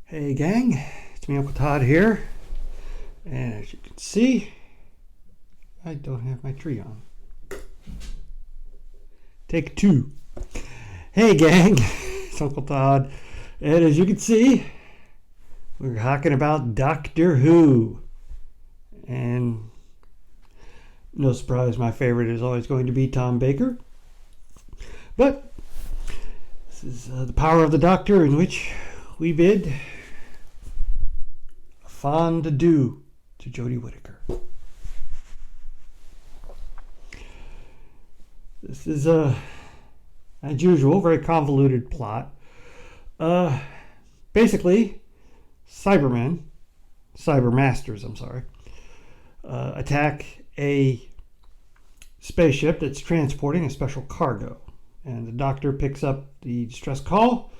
Hey gang, it's me Uncle Todd here, and as you can see, I don't have my tree on. Take two. Hey gang, it's Uncle Todd, and as you can see, we're talking about Doctor Who, and no surprise, my favorite is always going to be Tom Baker, but this is the power of the Doctor, in which we bid fond adieu to Jodie Whittaker. This is as usual, very convoluted plot. Basically, Cybermasters, attack a spaceship that's transporting a special cargo. And the Doctor picks up the distress call,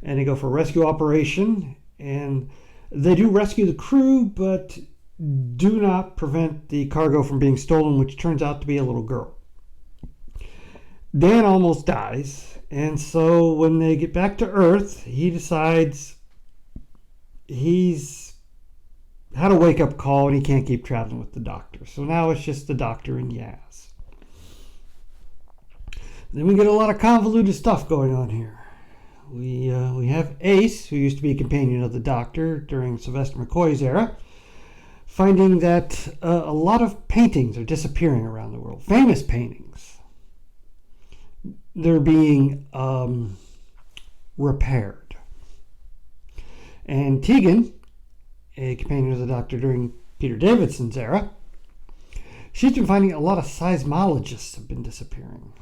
and they go for a rescue operation, and they do rescue the crew, but do not prevent the cargo from being stolen, which turns out to be a little girl. Dan almost dies, and so when they get back to Earth, he decides he's had a wake-up call and he can't keep traveling with the Doctor. So now it's just the Doctor and Yaz. Then we get a lot of convoluted stuff going on here. We have Ace, who used to be a companion of the Doctor during Sylvester McCoy's era, finding that a lot of paintings are disappearing around the world. Famous paintings. They're being repaired. And Tegan, a companion of the Doctor during Peter Davidson's era, she's been finding a lot of seismologists have been disappearing.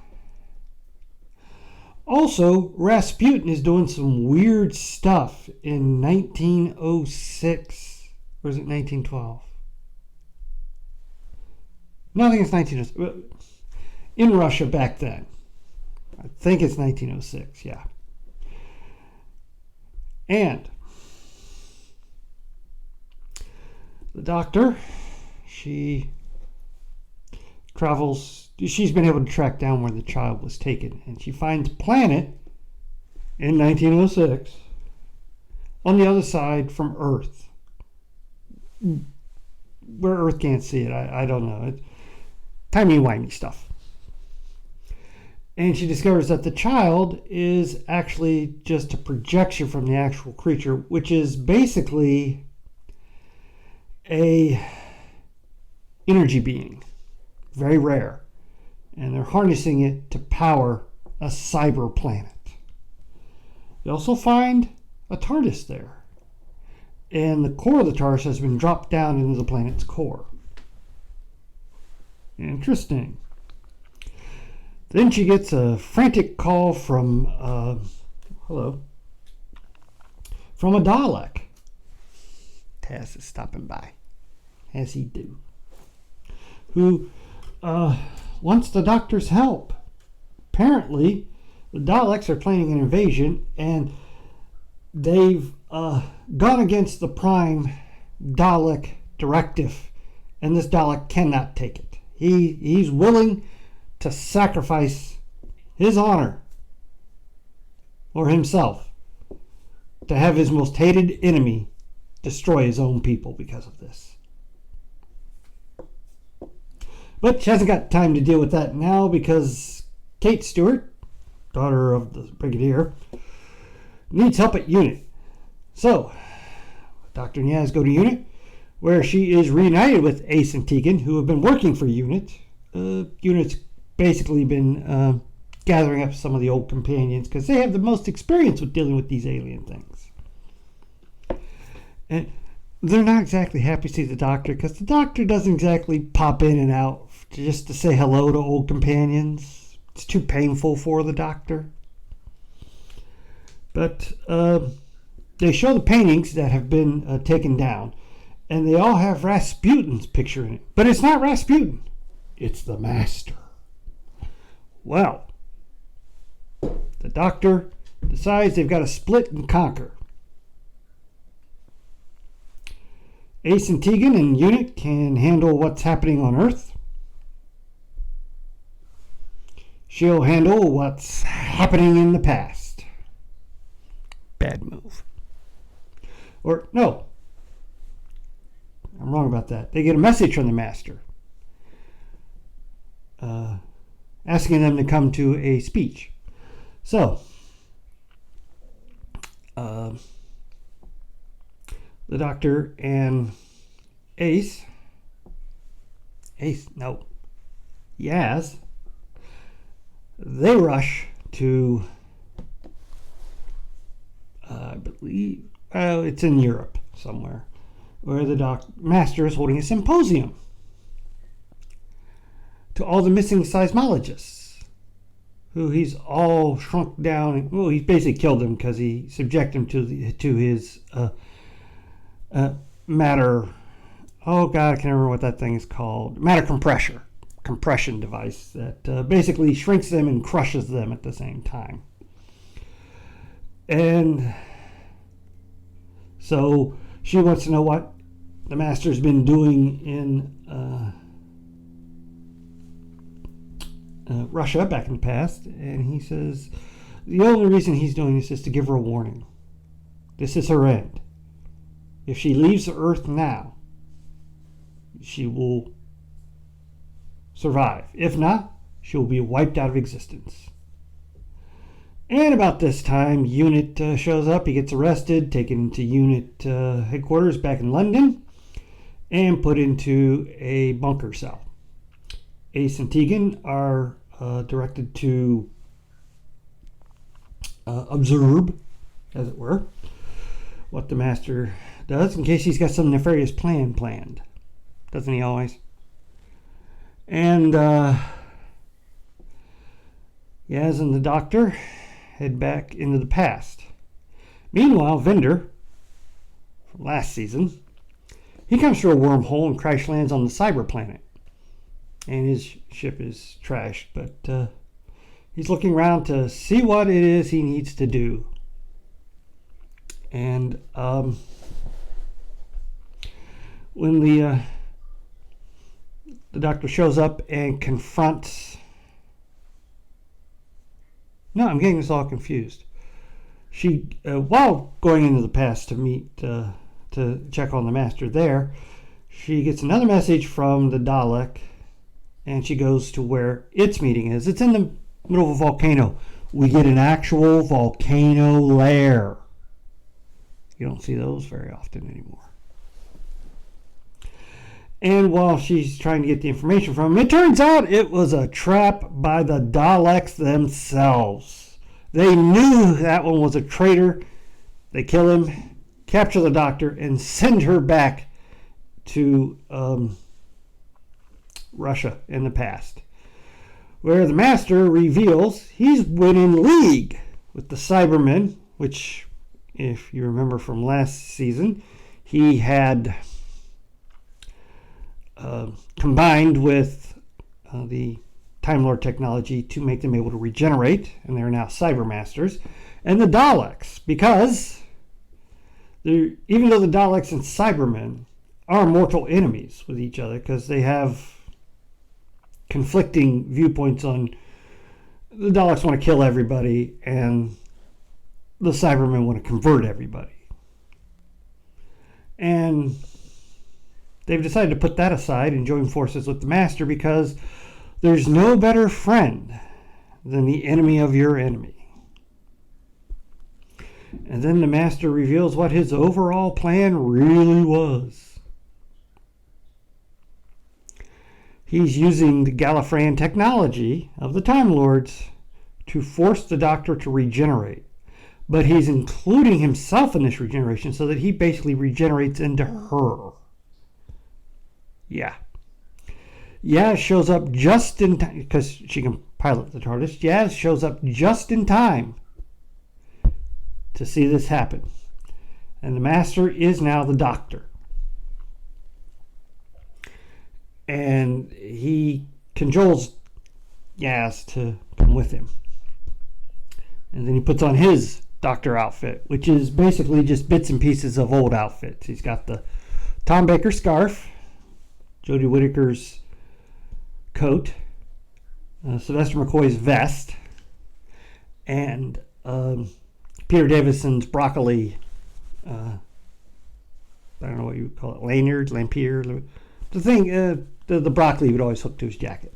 Also, Rasputin is doing some weird stuff in 1906. Or is it 1912? No, I think it's 1906. In Russia back then. I think it's 1906, yeah. And the Doctor, she's been able to track down where the child was taken, and she finds a planet in 1906 on the other side from Earth, where Earth can't see it. I don't know. It's timey-wimey stuff. And she discovers that the child is actually just a projection from the actual creature, which is basically a energy being, very rare. And they're harnessing it to power a cyber planet. They also find a TARDIS there. And the core of the TARDIS has been dropped down into the planet's core. Interesting. Then she gets a frantic call from a Dalek. Taz is stopping by, as he do. Who wants the Doctor's help. Apparently, the Daleks are planning an invasion, and they've gone against the Prime Dalek directive, and this Dalek cannot take it. He's willing to sacrifice his honor or himself to have his most hated enemy destroy his own people because of this. But she hasn't got time to deal with that now because Kate Stewart, daughter of the Brigadier, needs help at UNIT. So, Dr. and Yaz go to UNIT, where she is reunited with Ace and Tegan, who have been working for UNIT. UNIT's basically been gathering up some of the old companions because they have the most experience with dealing with these alien things. And they're not exactly happy to see the Doctor because the Doctor doesn't exactly pop in and out just to say hello to old companions. It's too painful for the Doctor. But they show the paintings that have been taken down, and they all have Rasputin's picture in it. But it's not Rasputin. It's the Master. Well, the Doctor decides they've got to split and conquer. Ace and Tegan and UNIT can handle what's happening on Earth. She'll handle what's happening in the past. Bad move. Or, no, I'm wrong about that. They get a message from the master asking them to come to a speech. So, the doctor and Yaz, they rush to, I believe, it's in Europe somewhere, where the master is holding a symposium to all the missing seismologists, who he's all shrunk down. Well, he's basically killed them because he subjected them to his matter. Oh God, I can't remember what that thing is called. Matter compression device that basically shrinks them and crushes them at the same time. And so she wants to know what the master's been doing in Russia back in the past, and he says the only reason he's doing this is to give her a warning. This is her end. If she leaves the earth now, she will survive. If not, she will be wiped out of existence. And about this time, Unit shows up. He gets arrested, taken to Unit headquarters back in London, and put into a bunker cell. Ace and Tegan are directed to observe, as it were, what the master does, in case he's got some nefarious plan planned. Doesn't he always? And Yaz and the doctor head back into the past. Meanwhile, Vender, from last season, he comes through a wormhole and crash lands on the cyber planet. And his ship is trashed, but he's looking around to see what it is he needs to do. And when the doctor shows up and confronts... No, I'm getting this all confused. She, while going into the past to meet, to check on the master there, she gets another message from the Dalek, and she goes to where its meeting is. It's in the middle of a volcano. We get an actual volcano lair. You don't see those very often anymore. And while she's trying to get the information from him, it turns out it was a trap by the Daleks themselves. They knew that one was a traitor. They kill him, capture the doctor, and send her back to Russia in the past, where the master reveals he's been in league with the Cybermen, which, if you remember from last season, he had combined with the Time Lord technology to make them able to regenerate, and they're now Cybermasters. And the Daleks, because even though the Daleks and Cybermen are mortal enemies with each other, because they have conflicting viewpoints on, the Daleks want to kill everybody and the Cybermen want to convert everybody. And they've decided to put that aside and join forces with the Master, because there's no better friend than the enemy of your enemy. And then the Master reveals what his overall plan really was. He's using the Gallifreyan technology of the Time Lords to force the Doctor to regenerate. But he's including himself in this regeneration so that he basically regenerates into her. Yeah. Yaz shows up just in time, because she can pilot the TARDIS. Yaz shows up just in time to see this happen. And the Master is now the Doctor. And he cajoles Yaz to come with him. And then he puts on his Doctor outfit, which is basically just bits and pieces of old outfits. He's got the Tom Baker scarf, Jodie Whittaker's coat, Sylvester McCoy's vest, and Peter Davison's broccoli I don't know what you would call it, lanyard, lampier. The thing, the broccoli would always hook to his jacket.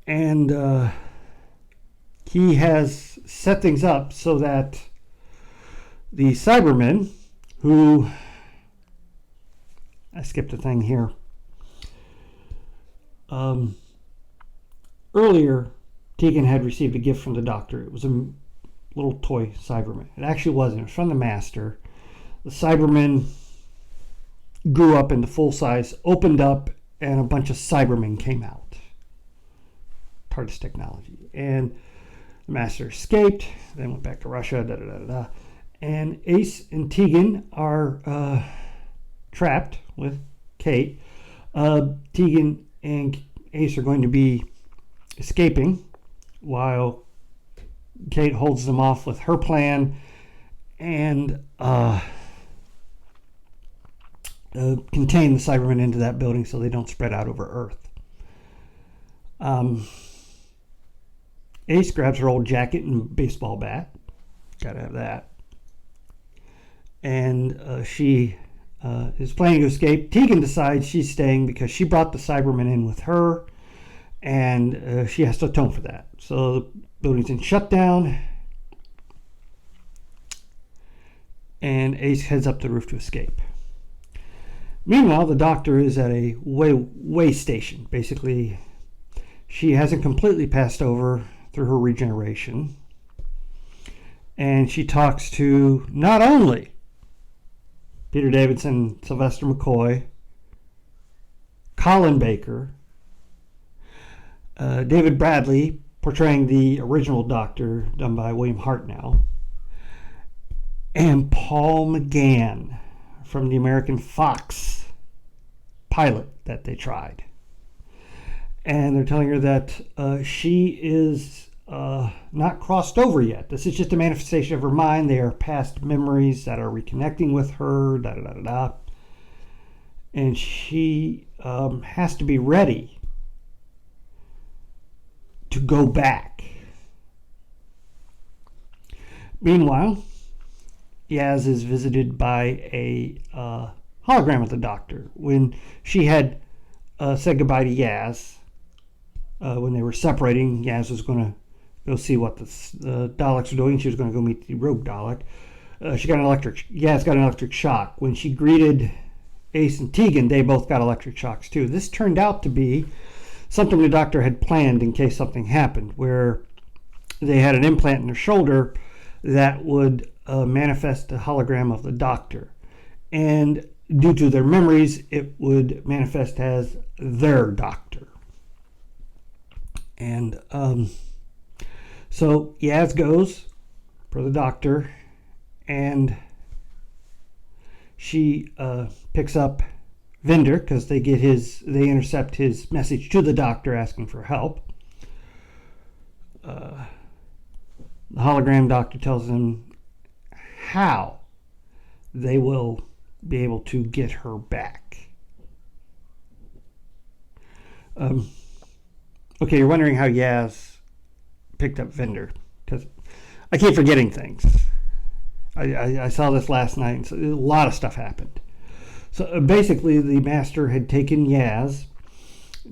And he has set things up so that the Cybermen, who, I skipped a thing here. Earlier, Tegan had received a gift from the Doctor. It was a little toy Cyberman. It actually wasn't. It was from the Master. The Cyberman grew up into full size, opened up, and a bunch of Cybermen came out. TARDIS technology. And the Master escaped, then went back to Russia, And Ace and Tegan are trapped with Kate. Tegan and Ace are going to be escaping while Kate holds them off with her plan and contain the Cybermen into that building so they don't spread out over Earth. Ace grabs her old jacket and baseball bat. Gotta have that. And she is planning to escape. Tegan decides she's staying because she brought the Cybermen in with her, and she has to atone for that. So the building's in shutdown, and Ace heads up the roof to escape. Meanwhile, the Doctor is at a way station. Basically, she hasn't completely passed over through her regeneration, and she talks to not only Peter Davidson, Sylvester McCoy, Colin Baker, David Bradley, portraying the original Doctor, done by William Hartnell, and Paul McGann from the American Fox pilot that they tried. And they're telling her that she is not crossed over yet. This is just a manifestation of her mind. They are past memories that are reconnecting with her, And she has to be ready to go back. Meanwhile, Yaz is visited by a hologram of the Doctor. When she had said goodbye to Yaz, when they were separating, Yaz was going to go see what the Daleks were doing. She was going to go meet the rogue Dalek. Yaz got an electric shock. When she greeted Ace and Tegan, they both got electric shocks too. This turned out to be something the Doctor had planned in case something happened, where they had an implant in their shoulder that would manifest a hologram of the Doctor. And due to their memories, it would manifest as their Doctor. And so Yaz goes for the Doctor, and she picks up Vinder because they intercept his message to the Doctor asking for help. The hologram Doctor tells them how they will be able to get her back. Okay, you're wondering how Yaz picked up Vinder, because I keep forgetting things. I saw this last night, and so a lot of stuff happened. So basically, the Master had taken Yaz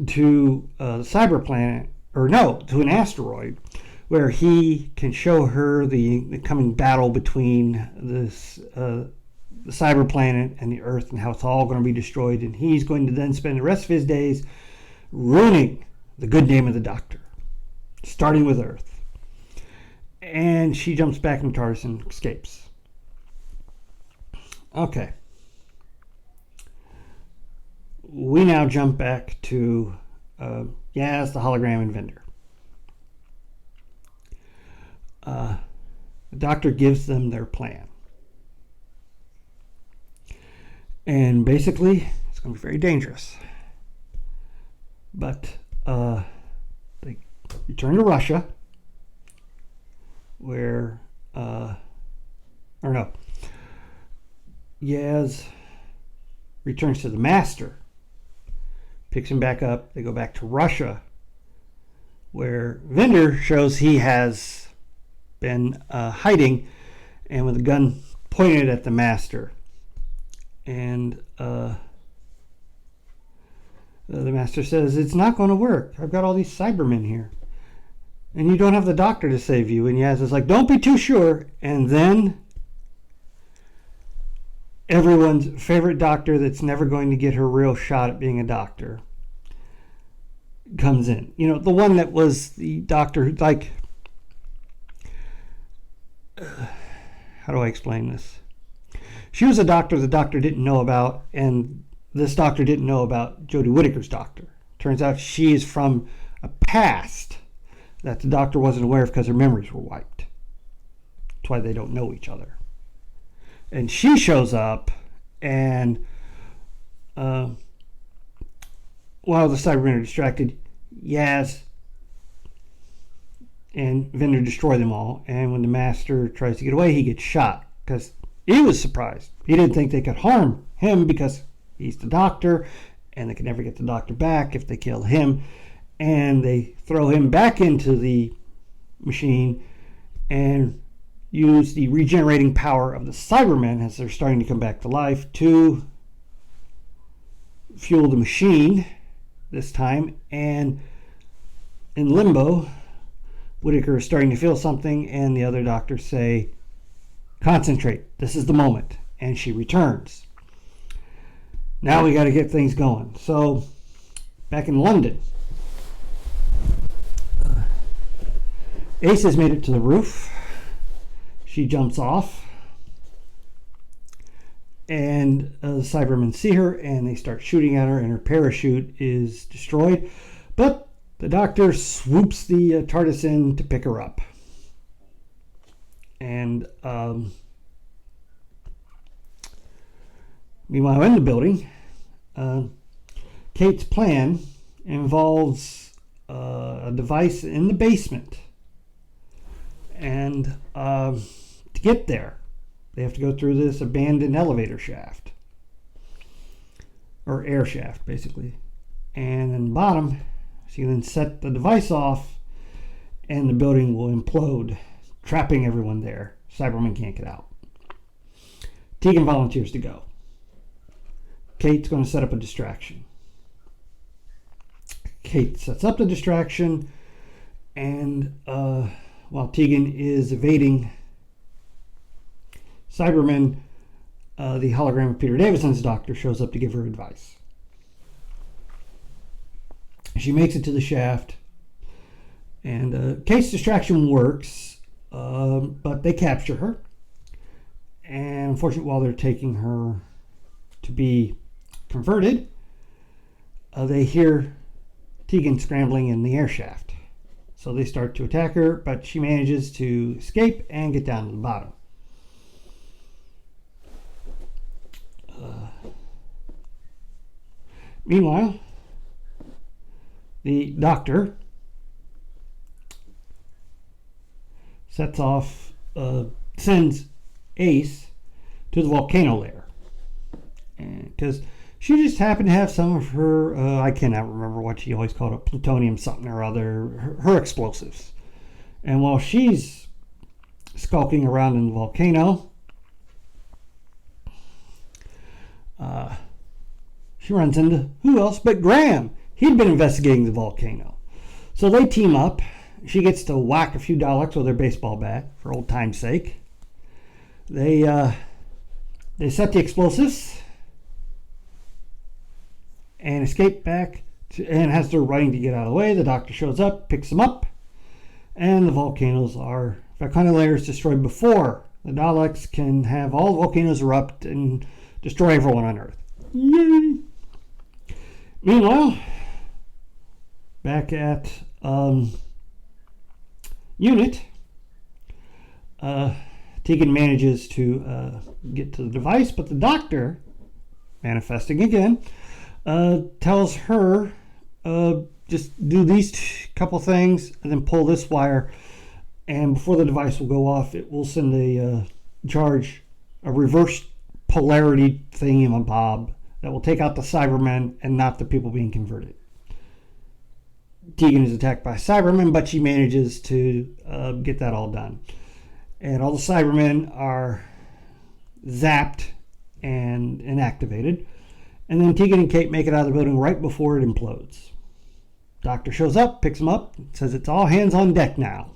to the cyber planet, to an asteroid, where he can show her the coming battle between the cyber planet and the Earth, and how it's all going to be destroyed. And he's going to then spend the rest of his days ruining the good name of the Doctor, starting with Earth. And she jumps back in TARDIS and escapes. Okay. We now jump back to Yaz, the hologram, and Vinder. The Doctor gives them their plan. And basically, it's going to be very dangerous. But they return to Russia, where, Yaz returns to the Master, picks him back up. They go back to Russia, where Vinder shows he has been hiding, and with a gun pointed at the Master, And the master says, it's not going to work. I've got all these Cybermen here. And you don't have the doctor to save you. And Yaz is like, don't be too sure. And then everyone's favorite doctor that's never going to get her real shot at being a doctor comes in. You know, the one that was the doctor who, like, how do I explain this? She was a doctor the doctor didn't know about, and this doctor didn't know about Jodie Whittaker's doctor. Turns out she is from a past that the doctor wasn't aware of because her memories were wiped. That's why they don't know each other. And she shows up, and while the Cybermen are distracted, Yaz and Vendor destroy them all. And when the master tries to get away, he gets shot because he was surprised. He didn't think they could harm him because he's the doctor, and they can never get the doctor back if they kill him. And they throw him back into the machine and use the regenerating power of the Cybermen as they're starting to come back to life to fuel the machine this time. And in limbo, Whittaker is starting to feel something, and the other doctors say, concentrate, this is the moment. And she returns. Now we got to get things going. So back in London, Ace has made it to the roof. She jumps off, and the Cybermen see her, and they start shooting at her, and her parachute is destroyed. But the doctor swoops the TARDIS in to pick her up. And meanwhile, in the building, Kate's plan involves a device in the basement. And to get there, they have to go through this abandoned elevator shaft. Or air shaft, basically. And in the bottom, she can then set the device off, and the building will implode, trapping everyone there. Cybermen can't get out. Tegan volunteers to go. Kate's going to set up a distraction. Kate sets up the distraction, and while Tegan is evading Cybermen, the hologram of Peter Davison's doctor shows up to give her advice. She makes it to the shaft, and Kate's distraction works, but they capture her. And unfortunately, while they're taking her to be converted, they hear Tegan scrambling in the air shaft. So they start to attack her, but she manages to escape and get down to the bottom. Meanwhile, the doctor sends Ace to the volcano lair. Because she just happened to have some of her, I cannot remember what she always called it, plutonium something or other, her explosives. And while she's skulking around in the volcano, she runs into who else but Graham. He'd been investigating the volcano. So they team up. She gets to whack a few Daleks with her baseball bat for old time's sake. They set the explosives and escape back and as they're running to get out of the way, the doctor shows up, picks them up, and the volcano layer is destroyed before the Daleks can have all the volcanoes erupt and destroy everyone on Earth. Yay! Meanwhile, back at Unit, Tegan manages to get to the device, but the doctor, manifesting again, tells her just do these couple things and then pull this wire, and before the device will go off, it will send a reverse polarity thingamabob that will take out the Cybermen and not the people being converted. Tegan is attacked by Cybermen, but she manages to get that all done. And all the Cybermen are zapped and inactivated. And then Tegan and Kate make it out of the building right before it implodes. Doctor shows up, picks them up, says it's all hands on deck now.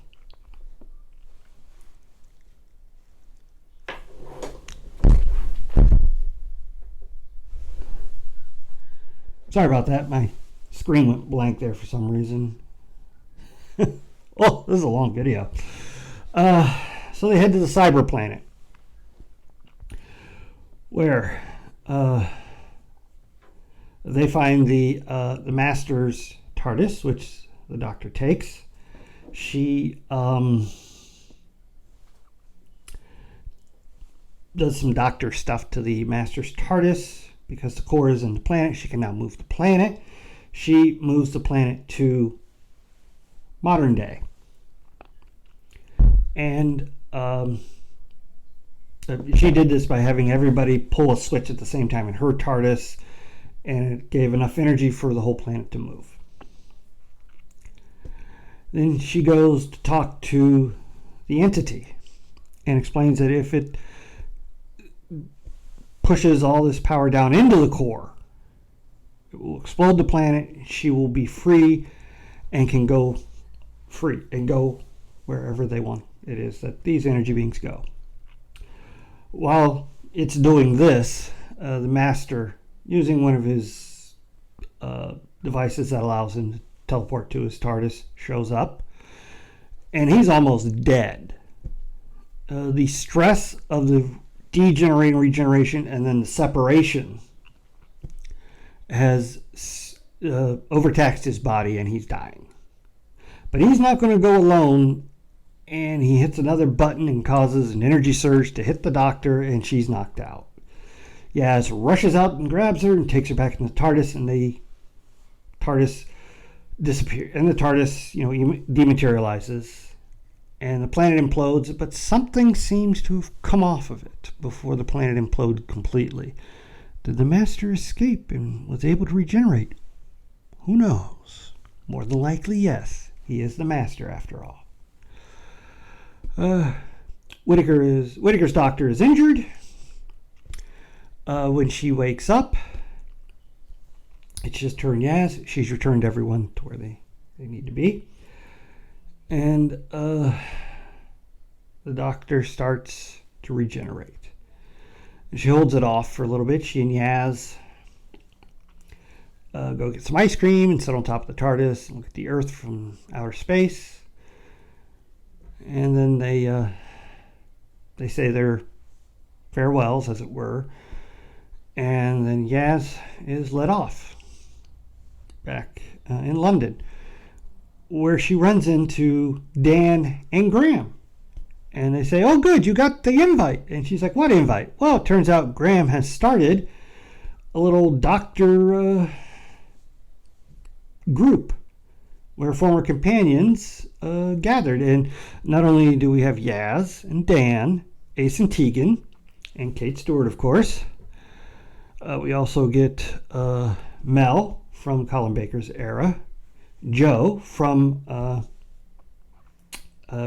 Sorry about that. My screen went blank there for some reason. Oh, this is a long video. So they head to the cyber planet, where they find the Master's TARDIS, which the Doctor takes. She does some Doctor stuff to the Master's TARDIS. Because the core is in the planet, she can now move the planet. She moves the planet to modern day. And she did this by having everybody pull a switch at the same time in her TARDIS, and it gave enough energy for the whole planet to move. Then she goes to talk to the entity and explains that if it pushes all this power down into the core, it will explode the planet. She will be free and can go free and go wherever they want it is that these energy beings go. While it's doing this, the Master, using one of his devices that allows him to teleport to his TARDIS, shows up, and he's almost dead. The stress of the degenerating regeneration and then the separation has overtaxed his body, and he's dying. But he's not going to go alone, and he hits another button and causes an energy surge to hit the Doctor, and she's knocked out. Yaz rushes out and grabs her and takes her back in the TARDIS, and the TARDIS disappears, and the TARDIS, dematerializes. And the planet implodes, but something seems to have come off of it before the planet imploded completely. Did the Master escape and was able to regenerate? Who knows? More than likely, yes. He is the Master, after all. Whittaker's Doctor is injured. When she wakes up, it's just her and Yaz. She's returned everyone to where they need to be. And the Doctor starts to regenerate. And she holds it off for a little bit. She and Yaz go get some ice cream and sit on top of the TARDIS and look at the Earth from outer space. And then they say their farewells, as it were. And then Yaz is let off back in London, where she runs into Dan and Graham. And they say, "Oh, good, you got the invite." And she's like, "What invite?" Well, it turns out Graham has started a little Doctor group where former companions gathered. And not only do we have Yaz and Dan, Ace and Tegan, and Kate Stewart, of course, we also get Mel from Colin Baker's era, Joe from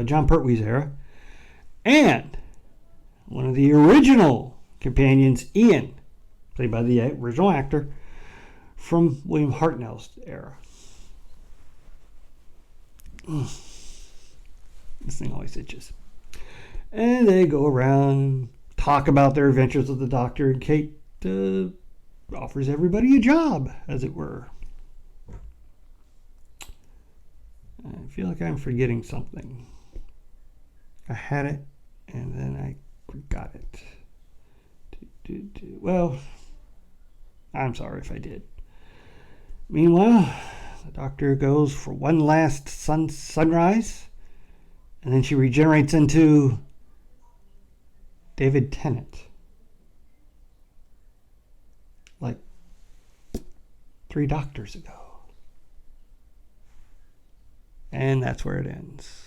John Pertwee's era, and one of the original companions, Ian, played by the original actor, from William Hartnell's era. This thing always itches. And they go around and talk about their adventures with the Doctor, and Kate offers everybody a job, as it were. I feel like I'm forgetting something. I had it, and then I forgot it. Well, I'm sorry if I did. Meanwhile, the Doctor goes for one last sunrise, and then she regenerates into David Tennant. Like 3 Doctors ago. And that's where it ends.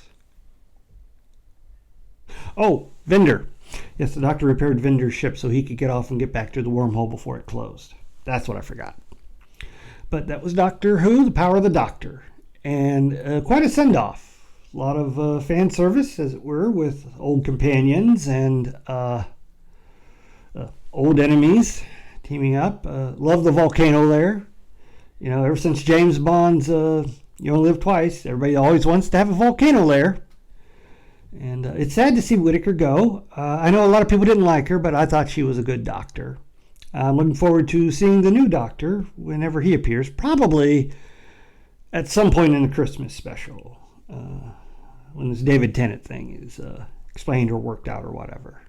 Oh, Vinder. Yes, the Doctor repaired Vinder's ship so he could get off and get back to the wormhole before it closed. That's what I forgot. But that was Doctor Who, The Power of the Doctor. And quite a send-off. A lot of fan service, as it were, with old companions and old enemies teaming up. Love the volcano there. Ever since James Bond's You Only Live Twice, everybody always wants to have a volcano there. And it's sad to see Whittaker go. I know a lot of people didn't like her, but I thought she was a good doctor. I'm looking forward to seeing the new doctor whenever he appears, probably at some point in the Christmas special, when this David Tennant thing is explained or worked out or whatever.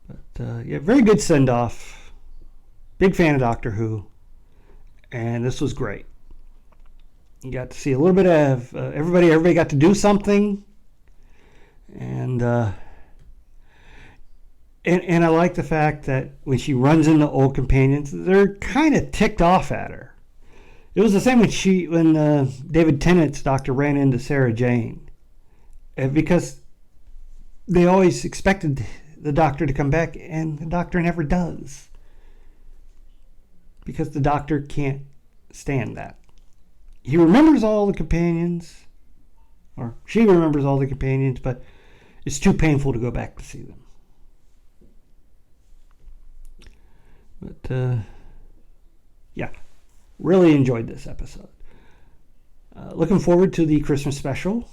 But yeah, very good send-off. Big fan of Doctor Who, and this was great. You got to see a little bit of everybody. Everybody got to do something, and I like the fact that when she runs into old companions, they're kind of ticked off at her. It was the same when David Tennant's doctor ran into Sarah Jane, because they always expected the doctor to come back, and the doctor never does, because the doctor can't stand that. He remembers all the companions, or she remembers all the companions, but it's too painful to go back to see them. But yeah, really enjoyed this episode. Looking forward to the Christmas special,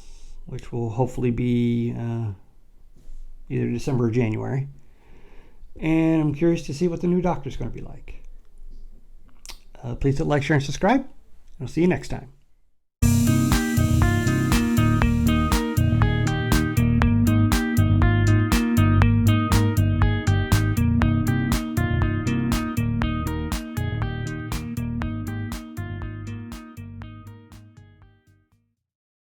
which will hopefully be either December or January. And I'm curious to see what the new Doctor's going to be like. Please hit like, share, and subscribe. I'll see you next time.